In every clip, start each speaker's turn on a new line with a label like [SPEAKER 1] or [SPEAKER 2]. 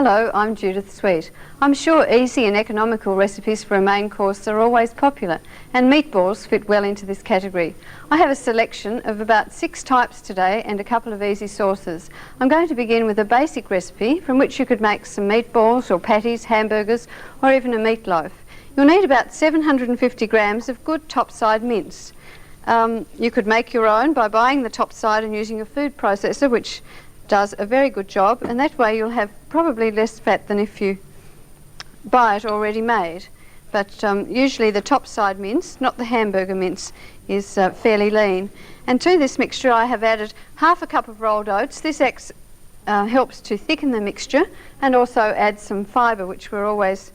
[SPEAKER 1] Hello, I'm Judith Sweet. I'm sure easy and economical recipes for a main course are always popular, and meatballs fit well into this category. I have a selection of about 6 types today and a couple of easy sauces. I'm going to begin with a basic recipe from which you could make some meatballs or patties, hamburgers, or even a meatloaf. You'll need about 750 grams of good top-side mince. You could make your own by buying the top side and using a food processor, which does a very good job, and that way you'll have probably less fat than if you buy it already made. But usually the top side mince, not the hamburger mince, is fairly lean. And to this mixture I have added half a cup of rolled oats. This helps to thicken the mixture and also add some fibre, which we're always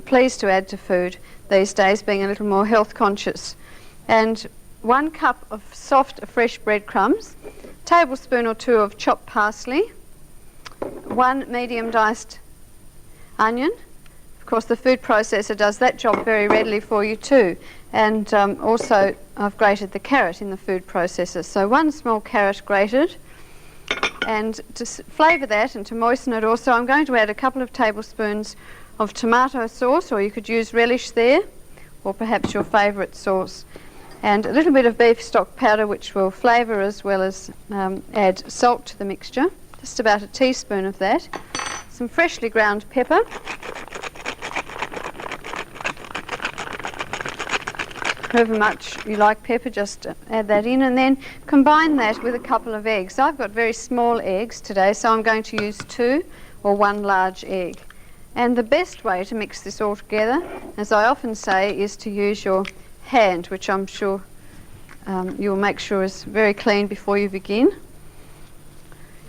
[SPEAKER 1] pleased to add to food these days, being a little more health conscious. And 1 cup of soft fresh breadcrumbs, tablespoon or 2 of chopped parsley, 1 medium diced onion. Of course the food processor does that job very readily for you too, and also I've grated the carrot in the food processor, so 1 small carrot grated. And to flavour that and to moisten it also, I'm going to add a couple of tablespoons of tomato sauce, or you could use relish there, or perhaps your favourite sauce, and a little bit of beef stock powder, which will flavour as well as add salt to the mixture, just about a teaspoon of that, some freshly ground pepper, however much you like pepper, just add that in, and then combine that with a couple of eggs. I've got very small eggs today, so I'm going to use 2 or 1 large egg. And the best way to mix this all together, as I often say, is to use your hand, which I'm sure you'll make sure is very clean before you begin.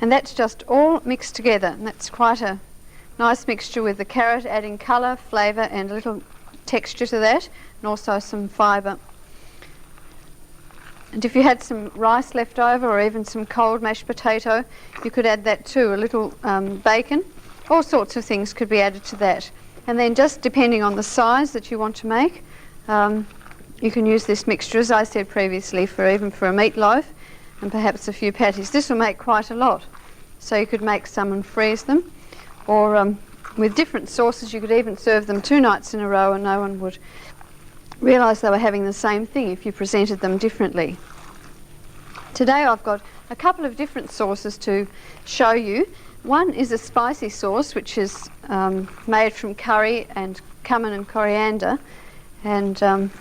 [SPEAKER 1] And that's just all mixed together, and that's quite a nice mixture, with the carrot adding colour, flavour and a little texture to that, and also some fibre. And if you had some rice left over, or even some cold mashed potato, you could add that too, a little bacon. All sorts of things could be added to that. And then, just depending on the size that you want to make, you can use this mixture, as I said previously, even for a meatloaf and perhaps a few patties. This will make quite a lot, so you could make some and freeze them, or with different sauces you could even serve them 2 nights in a row and no one would realise they were having the same thing if you presented them differently. Today I've got a couple of different sauces to show you. One is a spicy sauce, which is made from curry and cumin and coriander, and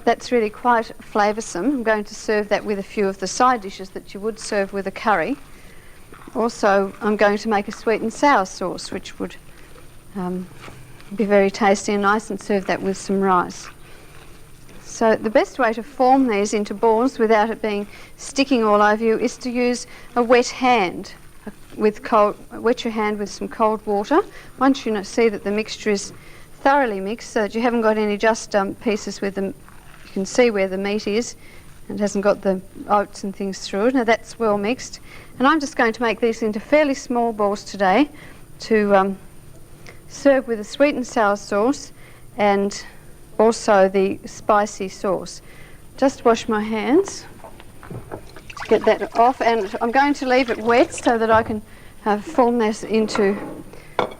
[SPEAKER 1] that's really quite flavoursome. I'm going to serve that with a few of the side dishes that you would serve with a curry. Also, I'm going to make a sweet and sour sauce, which would be very tasty and nice, and serve that with some rice. So the best way to form these into balls without it being sticking all over you is to use a wet hand. Wet your hand with some cold water. Once you see that the mixture is thoroughly mixed, so that you haven't got any just pieces with them, you can see where the meat is and hasn't got the oats and things through it. Now that's well mixed, and I'm just going to make these into fairly small balls today to serve with a sweet and sour sauce and also the spicy sauce. Just wash my hands to get that off, and I'm going to leave it wet so that I can form this into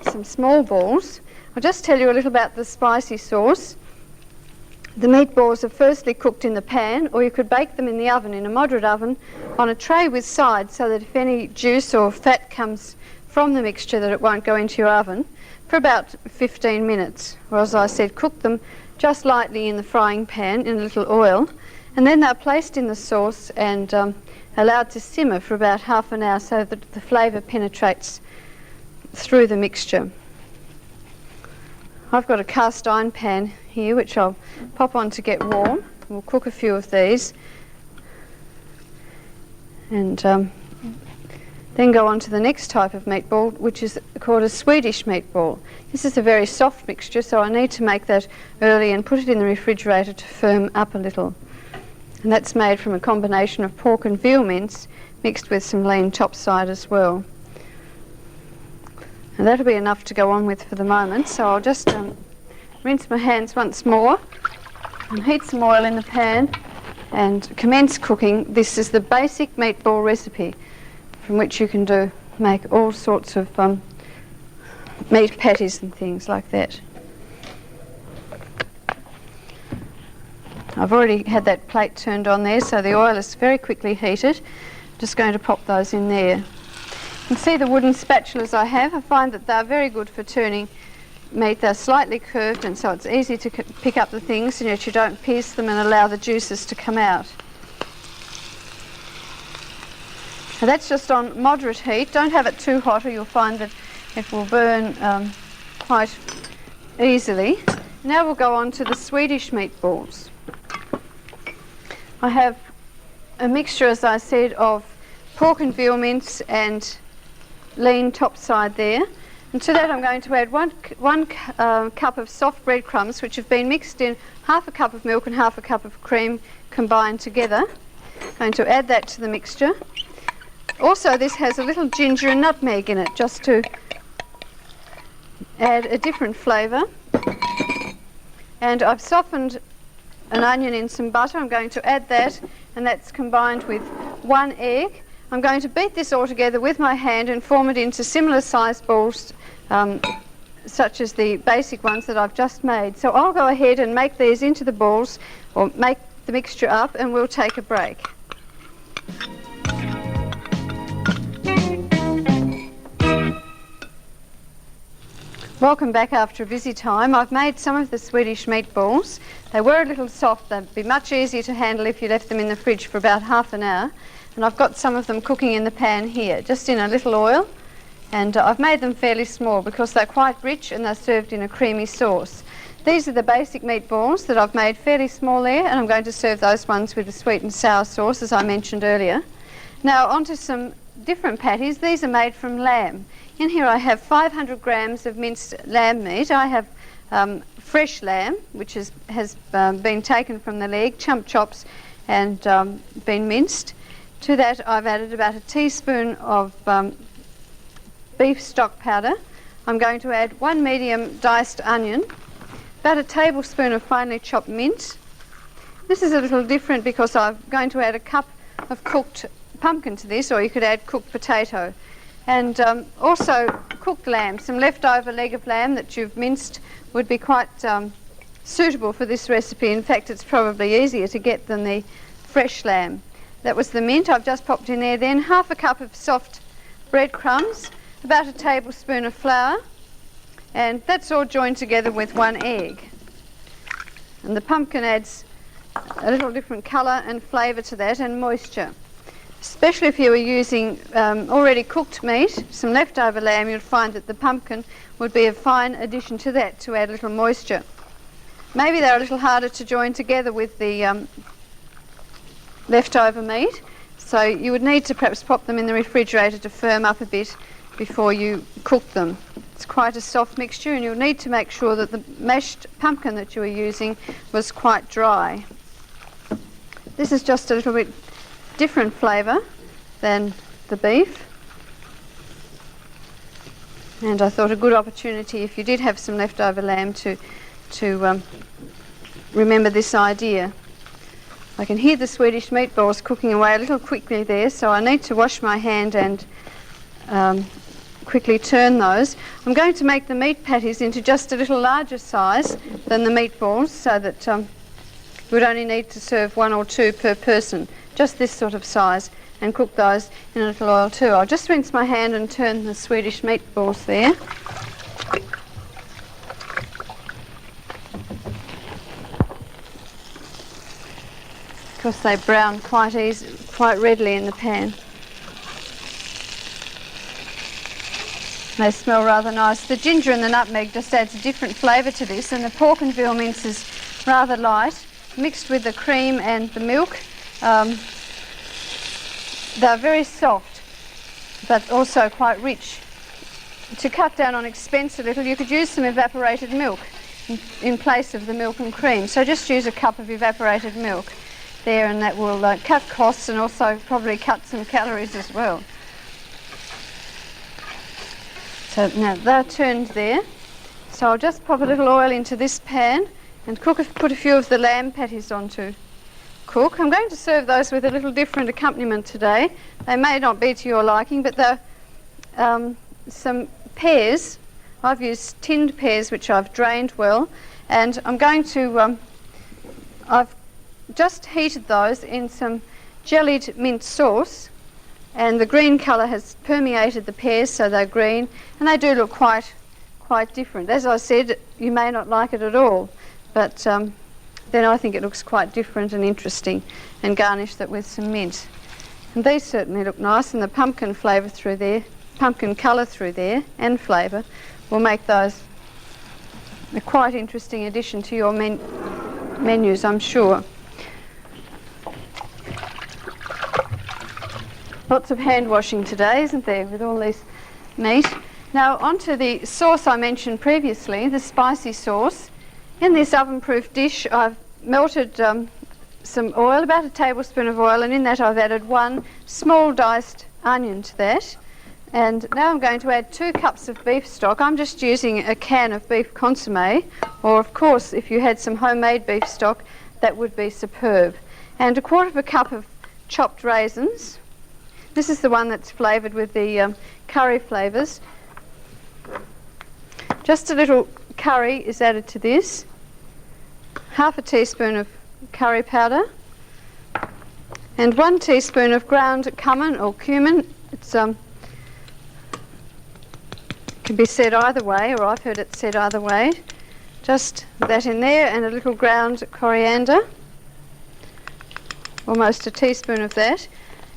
[SPEAKER 1] some small balls. I'll just tell you a little about the spicy sauce. The meatballs are firstly cooked in the pan, or you could bake them in the oven, in a moderate oven, on a tray with sides, so that if any juice or fat comes from the mixture, that it won't go into your oven, for about 15 minutes. Or, as I said, cook them just lightly in the frying pan in a little oil, and then they're placed in the sauce and allowed to simmer for about half an hour, so that the flavour penetrates through the mixture. I've got a cast iron pan here, which I'll pop on to get warm. We'll cook a few of these, and then go on to the next type of meatball, which is called a Swedish meatball. This is a very soft mixture, so I need to make that early and put it in the refrigerator to firm up a little. And that's made from a combination of pork and veal mince mixed with some lean topside as well. And that'll be enough to go on with for the moment, so I'll just rinse my hands once more and heat some oil in the pan and commence cooking. This is the basic meatball recipe, from which you can make all sorts of meat patties and things like that. I've already had that plate turned on there, so the oil is very quickly heated. I'm just going to pop those in there. You can see the wooden spatulas I have. I find that they're very good for turning meat. They're slightly curved, and so it's easy to pick up the things, and yet you don't pierce them and allow the juices to come out. Now that's just on moderate heat. Don't have it too hot or you'll find that it will burn quite easily. Now we'll go on to the Swedish meatballs. I have a mixture, as I said, of pork and veal mince and lean top side there. And to that I'm going to add one cup of soft breadcrumbs, which have been mixed in half a cup of milk and half a cup of cream combined together. I'm going to add that to the mixture. Also, this has a little ginger and nutmeg in it, just to add a different flavour. And I've softened an onion in some butter. I'm going to add that, and that's combined with 1 egg. I'm going to beat this all together with my hand and form it into similar sized balls, such as the basic ones that I've just made. So I'll go ahead and make these into the balls, or make the mixture up, and we'll take a break. Welcome back after a busy time. I've made some of the Swedish meatballs. They were a little soft. They'd be much easier to handle if you left them in the fridge for about half an hour. And I've got some of them cooking in the pan here, just in a little oil. And I've made them fairly small because they're quite rich and they're served in a creamy sauce. These are the basic meatballs that I've made fairly small there, and I'm going to serve those ones with the sweet and sour sauce, as I mentioned earlier. Now onto some different patties. These are made from lamb. In here I have 500 grams of minced lamb meat. I have fresh lamb, which has been taken from the leg, chump chops, and been minced. To that I've added about a teaspoon of beef stock powder. I'm going to add 1 medium diced onion, about a tablespoon of finely chopped mint. This is a little different because I'm going to add a cup of cooked pumpkin to this, or you could add cooked potato. And also cooked lamb. Some leftover leg of lamb that you've minced would be quite suitable for this recipe. In fact, it's probably easier to get than the fresh lamb. That was the mint I've just popped in there. Then half a cup of soft breadcrumbs, about a tablespoon of flour, and that's all joined together with 1 egg. And the pumpkin adds a little different colour and flavour to that, and moisture. Especially if you were using already cooked meat, some leftover lamb, you'd find that the pumpkin would be a fine addition to that to add a little moisture. Maybe they're a little harder to join together with the leftover meat, so you would need to perhaps pop them in the refrigerator to firm up a bit before you cook them. It's quite a soft mixture, and you'll need to make sure that the mashed pumpkin that you were using was quite dry. This is just a little bit different flavour than the beef, and I thought a good opportunity, if you did have some leftover lamb, to remember this idea. I can hear the Swedish meatballs cooking away a little quickly there, so I need to wash my hand and quickly turn those. I'm going to make the meat patties into just a little larger size than the meatballs, so that you would only need to serve 1 or 2 per person, just this sort of size, and cook those in a little oil too. I'll just rinse my hand and turn the Swedish meatballs there. Because they brown quite readily in the pan. They smell rather nice. The ginger and the nutmeg just adds a different flavour to this, and the pork and veal mince is rather light, mixed with the cream and the milk. They're very soft, but also quite rich. To cut down on expense a little, you could use some evaporated milk in place of the milk and cream. So just use a cup of evaporated milk there, and that will cut costs and also probably cut some calories as well. So now they're turned there. So I'll just pop a little oil into this pan and put a few of the lamb patties on to cook. I'm going to serve those with a little different accompaniment today. They may not be to your liking, but they're some pears. I've used tinned pears which I've drained well, and I'm going to, I've just heated those in some jellied mint sauce, and the green colour has permeated the pears, so they're green, and they do look quite different. As I said, you may not like it at all, but then I think it looks quite different and interesting, and garnish that with some mint. And these certainly look nice, and the pumpkin flavour through there, pumpkin colour through there, and flavour will make those a quite interesting addition to your menus, I'm sure. Lots of hand washing today, isn't there, with all this meat. Now onto the sauce I mentioned previously, the spicy sauce. In this oven-proof dish I've melted some oil, about a tablespoon of oil, and in that I've added 1 small diced onion to that. And now I'm going to add 2 cups of beef stock. I'm just using a can of beef consommé, or of course if you had some homemade beef stock, that would be superb. And 1/4 cup of chopped raisins. This is the one that's flavoured with the curry flavours. Just a little curry is added to this. 1/2 teaspoon of curry powder. And 1 teaspoon of ground cumin or cumin. It's can be said either way, or I've heard it said either way. Just that in there, and a little ground coriander, almost a teaspoon of that,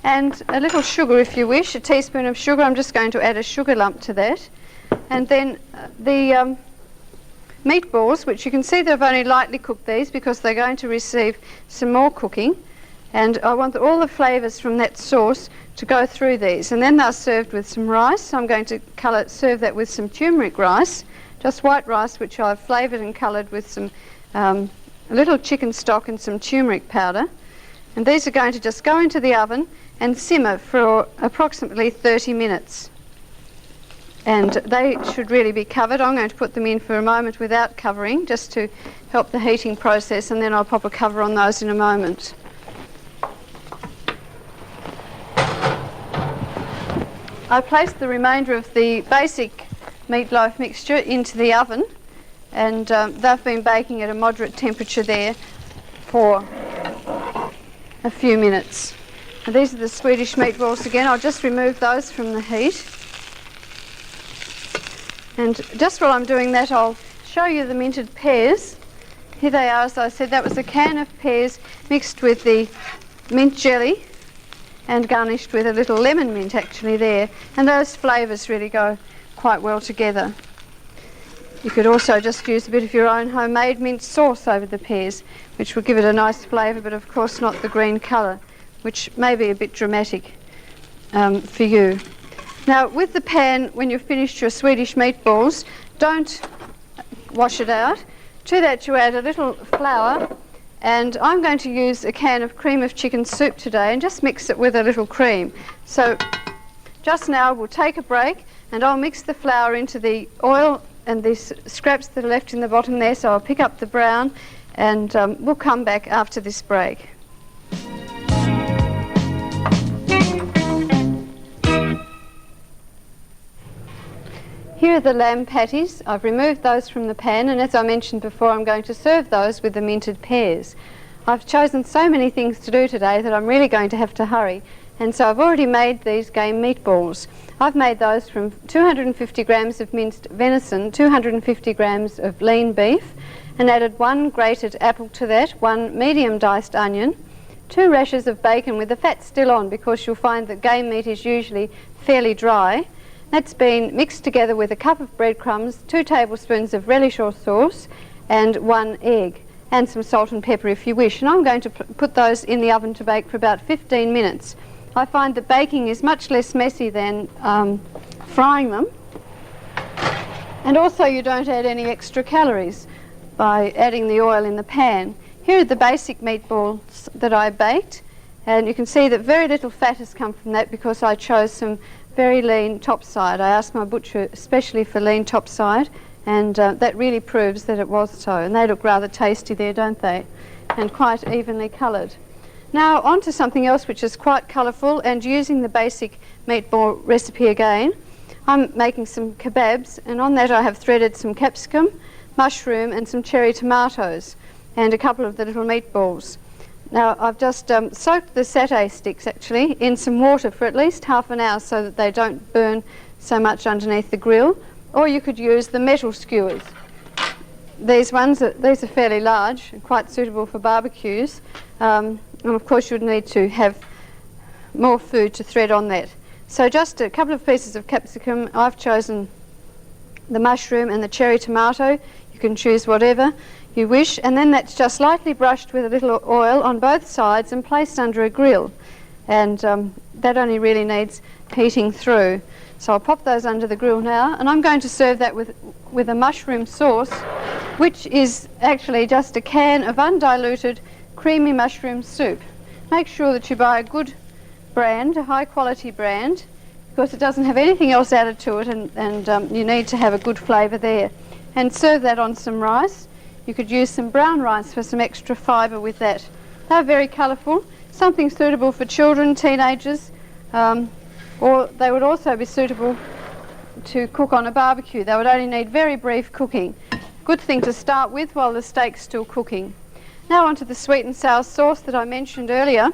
[SPEAKER 1] and a little sugar if you wish, a teaspoon of sugar. I'm just going to add a sugar lump to that. And then the meatballs, which you can see that I've only lightly cooked these because they're going to receive some more cooking, and I want all the flavours from that sauce to go through these, and then they're served with some rice. So I'm going to serve that with some turmeric rice, just white rice which I've flavoured and coloured with some a little chicken stock and some turmeric powder. And these are going to just go into the oven and simmer for approximately 30 minutes. And they should really be covered. I'm going to put them in for a moment without covering, just to help the heating process, and then I'll pop a cover on those in a moment. I placed the remainder of the basic meatloaf mixture into the oven, and they've been baking at a moderate temperature there for a few minutes. And these are the Swedish meatballs again. I'll just remove those from the heat. And just while I'm doing that, I'll show you the minted pears. Here they are, as I said. That was a can of pears mixed with the mint jelly and garnished with a little lemon mint actually there. And those flavours really go quite well together. You could also just use a bit of your own homemade mint sauce over the pears, which will give it a nice flavour, but of course not the green colour, which may be a bit dramatic for you. Now with the pan, when you've finished your Swedish meatballs, don't wash it out. To that you add a little flour, and I'm going to use a can of cream of chicken soup today and just mix it with a little cream. So just now we'll take a break, and I'll mix the flour into the oil and these scraps that are left in the bottom there, so I'll pick up the brown, and we'll come back after this break. Here are the lamb patties. I've removed those from the pan, and as I mentioned before, I'm going to serve those with the minted pears. I've chosen so many things to do today that I'm really going to have to hurry, and so I've already made these game meatballs. I've made those from 250 grams of minced venison, 250 grams of lean beef, and added 1 grated apple to that, 1 medium diced onion, 2 rashers of bacon with the fat still on, because you'll find that game meat is usually fairly dry. That's been mixed together with a cup of breadcrumbs, 2 tablespoons of relish or sauce, and 1 egg, and some salt and pepper if you wish. And I'm going to put those in the oven to bake for about 15 minutes. I find that baking is much less messy than frying them, and also you don't add any extra calories by adding the oil in the pan. Here are the basic meatballs that I baked, and you can see that very little fat has come from that because I chose some very lean topside. I asked my butcher especially for lean topside, and that really proves that it was so. And they look rather tasty there, don't they? And quite evenly coloured. Now on to something else which is quite colourful, and using the basic meatball recipe again, I'm making some kebabs, and on that I have threaded some capsicum, mushroom and some cherry tomatoes and a couple of the little meatballs. Now I've just soaked the satay sticks actually in some water for at least half an hour so that they don't burn so much underneath the grill, or you could use the metal skewers. These are fairly large and quite suitable for barbecues, and of course you'd need to have more food to thread on that. So just a couple of pieces of capsicum. I've chosen the mushroom and the cherry tomato. You can choose whatever you wish, and then that's just lightly brushed with a little oil on both sides and placed under a grill, and that only really needs heating through. So I'll pop those under the grill now, and I'm going to serve that with a mushroom sauce, which is actually just a can of undiluted creamy mushroom soup. Make sure that you buy a good brand, a high quality brand, because it doesn't have anything else added to it, and you need to have a good flavour there. And serve that on some rice. You could use some brown rice for some extra fibre with that. They're very colourful, something suitable for children, teenagers, or they would also be suitable to cook on a barbecue. They would only need very brief cooking. Good thing to start with while the steak's still cooking. Now onto the sweet and sour sauce that I mentioned earlier.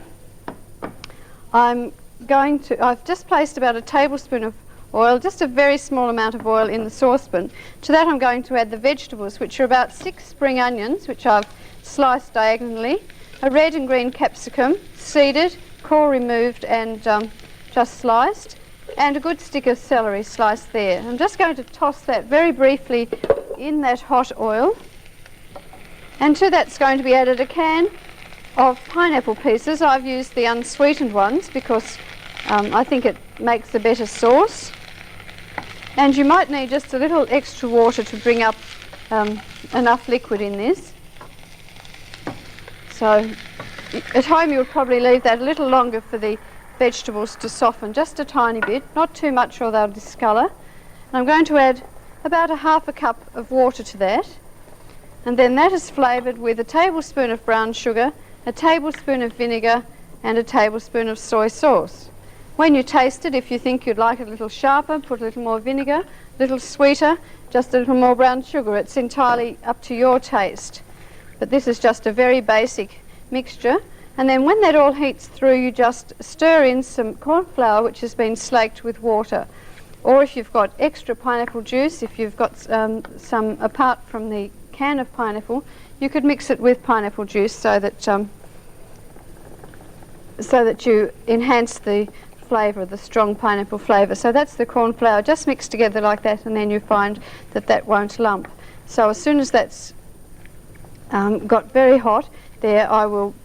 [SPEAKER 1] I've just placed about a tablespoon of oil, just a very small amount of oil in the saucepan. To that I'm going to add the vegetables, which are about 6 spring onions, which I've sliced diagonally, a red and green capsicum, seeded, core removed and just sliced, and a good stick of celery sliced there. I'm just going to toss that very briefly in that hot oil, and to that's going to be added a can of pineapple pieces. I've used the unsweetened ones because I think it makes a better sauce, and you might need just a little extra water to bring up enough liquid in this. So at home you would probably leave that a little longer for the vegetables to soften, just a tiny bit, not too much or they'll discolour. And I'm going to add about ½ cup of water to that, and then that is flavoured with a tablespoon of brown sugar, a tablespoon of vinegar and a tablespoon of soy sauce. When you taste it, if you think you'd like it a little sharper, put a little more vinegar, a little sweeter, just a little more brown sugar. It's entirely up to your taste. But this is just a very basic mixture. And then when that all heats through, you just stir in some corn flour which has been slaked with water. Or if you've got extra pineapple juice, if you've got some apart from the can of pineapple, you could mix it with pineapple juice so that you enhance the flavour, the strong pineapple flavour. So that's the corn flour, just mixed together like that, and then you find that that won't lump. So as soon as that's got very hot there, I will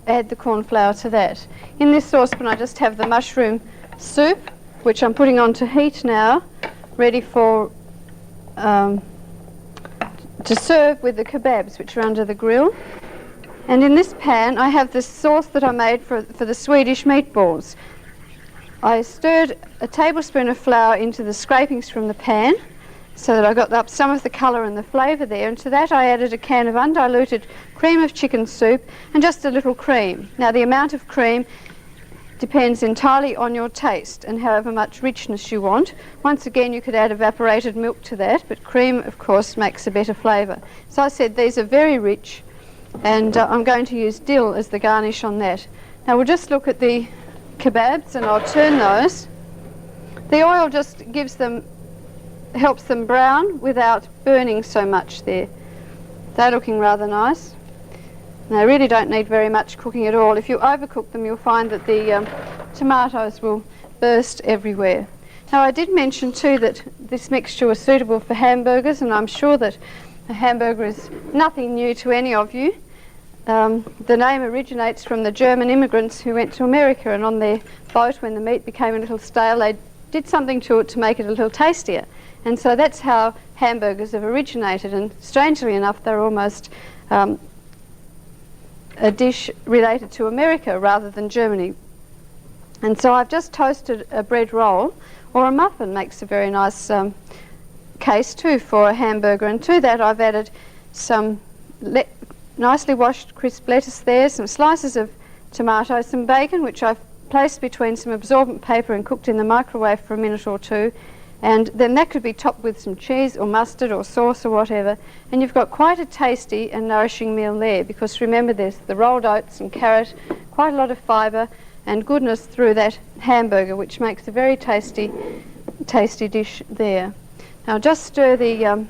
[SPEAKER 1] add the corn flour to that. In this saucepan I just have the mushroom soup, which I'm putting on to heat now, ready for to serve with the kebabs, which are under the grill. And in this pan I have the sauce that I made for the Swedish meatballs. I stirred a tablespoon of flour into the scrapings from the pan so that I got up some of the colour and the flavour there, and to that I added a can of undiluted cream of chicken soup and just a little cream. Now the amount of cream depends entirely on your taste and however much richness you want. Once again, you could add evaporated milk to that, but cream of course makes a better flavour. So I said these are very rich, and I'm going to use dill as the garnish on that. Now we'll just look at the kebabs and I'll turn those. The oil just helps them brown without burning so much there. They're looking rather nice. They really don't need very much cooking at all. If you overcook them, you'll find that the tomatoes will burst everywhere. Now I did mention too that this mixture was suitable for hamburgers, and I'm sure that a hamburger is nothing new to any of you. The name originates from the German immigrants who went to America, and on their boat, when the meat became a little stale, they did something to it to make it a little tastier. And so that's how hamburgers have originated, and strangely enough they're almost a dish related to America rather than Germany. And so I've just toasted a bread roll, or a muffin makes a very nice case too for a hamburger, and to that I've added some nicely washed crisp lettuce there, some slices of tomato, some bacon which I've placed between some absorbent paper and cooked in the microwave for a minute or two, And then that could be topped with some cheese or mustard or sauce or whatever, and you've got quite a tasty and nourishing meal there, because remember there's the rolled oats and carrot, quite a lot of fibre and goodness through that hamburger, which makes a very tasty dish there. Now just stir the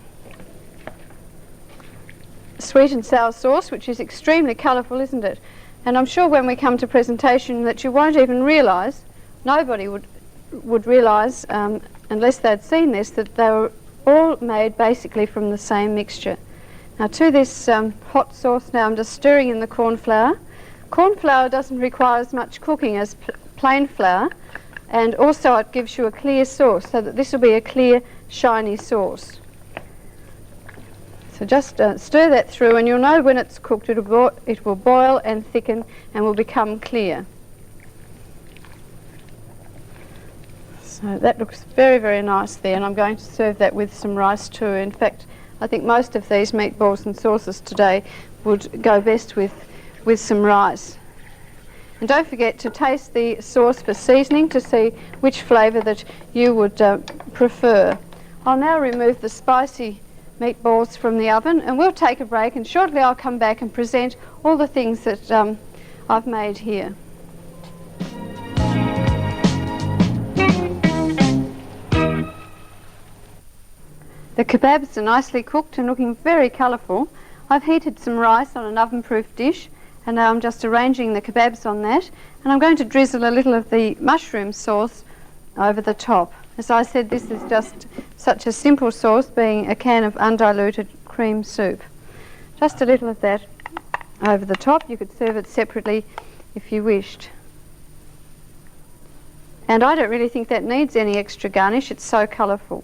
[SPEAKER 1] sweet and sour sauce, which is extremely colourful, isn't it? And I'm sure when we come to presentation that you won't even realise, nobody would realise, unless they'd seen this, that they were all made basically from the same mixture. Now to this hot sauce now I'm just stirring in the corn flour. Corn flour doesn't require as much cooking as plain flour, and also it gives you a clear sauce, so that this will be a clear, shiny sauce. So just stir that through, and you'll know when it's cooked it will boil and thicken and will become clear. So that looks very, very nice there, and I'm going to serve that with some rice too. In fact, I think most of these meatballs and sauces today would go best with some rice. And don't forget to taste the sauce for seasoning to see which flavour that you would prefer. I'll now remove the spicy meatballs from the oven, and we'll take a break, and shortly I'll come back and present all the things that I've made here. The kebabs are nicely cooked and looking very colourful. I've heated some rice on an oven-proof dish, and now I'm just arranging the kebabs on that, and I'm going to drizzle a little of the mushroom sauce over the top. As I said, this is just such a simple sauce, being a can of undiluted cream soup. Just a little of that over the top. You could serve it separately if you wished. And I don't really think that needs any extra garnish, it's so colourful.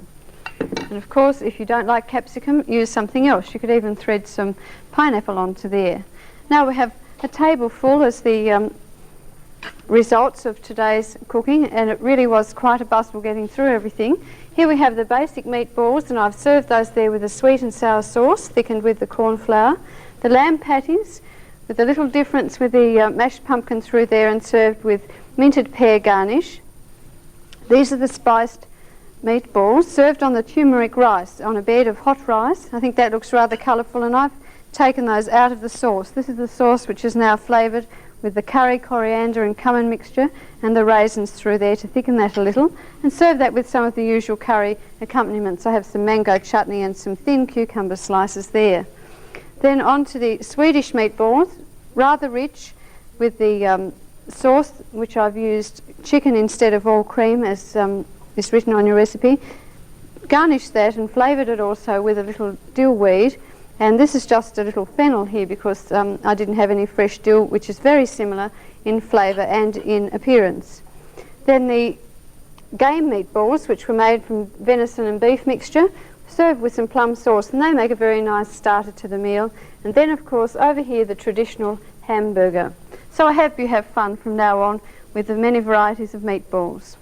[SPEAKER 1] And of course, if you don't like capsicum, use something else. You could even thread some pineapple onto there. Now we have a table full as the results of today's cooking, and it really was quite a bustle getting through everything. Here we have the basic meatballs, and I've served those there with a sweet and sour sauce thickened with the corn flour. The lamb patties, with a little difference with the mashed pumpkin through there, and served with minted pear garnish. These are the spiced meatballs served on the turmeric rice, on a bed of hot rice. I think that looks rather colourful, and I've taken those out of the sauce. This is the sauce which is now flavoured with the curry, coriander and cumin mixture, and the raisins through there to thicken that a little, and serve that with some of the usual curry accompaniments. I have some mango chutney and some thin cucumber slices there. Then on to the Swedish meatballs, rather rich with the sauce, which I've used chicken instead of all cream, as is written on your recipe. Garnished that and flavoured it also with a little dill weed. And this is just a little fennel here because I didn't have any fresh dill, which is very similar in flavour and in appearance. Then the game meatballs, which were made from venison and beef mixture, served with some plum sauce, and they make a very nice starter to the meal. And then, of course, over here, the traditional hamburger. So I hope you have fun from now on with the many varieties of meatballs.